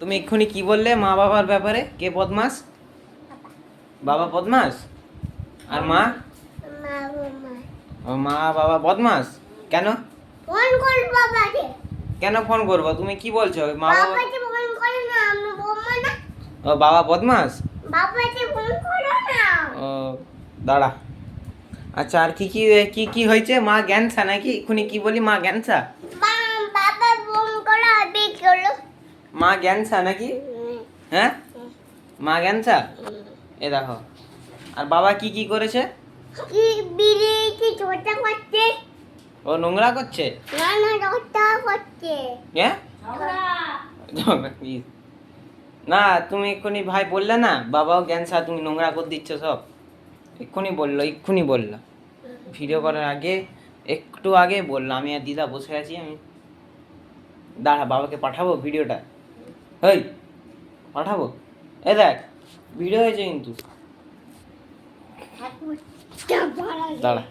তুমি এক্ষুনি কি বললে মা বাবার ব্যাপারে? কে বদমাস? বাবা বদমাস? আর মা? মা বাবা ও মা বাবা বদমাস কেন? ফোন কর বাবাকে। কেন ফোন করবো? তুমি কি বলছো? মা বাবা বাবাকে ফোন করো না, আমি বলবো না। ও বাবা বদমাস? বাবাকে ফোন করো না। ও দাঁড়া। আচ্ছা আর কি কি কি কি হয়েছে? মা জ্ঞানসা নাকি? এক্ষুনি কি বলি মা জ্ঞানসা? বাবা ফোন করো, আবে করো। মা জ্ঞানসা নাকি? হ্যাঁ মা জ্ঞানসা? এ দেখো। আর বাবা কি কি করেছে? কি বিড়ি কি ছোটা করছে? ও নোংরা করছে? না না ছোটা করছে। হ্যাঁ না তুমি এক্ষুনি ভাই বললে না বাবাও জ্ঞানসা, তুমি নোংরা করে দিচ্ছ সব। এক্ষুনি বললো ভিডিও করার আগে, একটু আগে বললো। আমি আর দিদা বসে আছি, আমি দাঁড়া বাবাকে পাঠাবো ভিডিওটা। এই পাঠাবো, এ দেখ ভিডিও হয়েছে কিন্তু। দাঁড়া।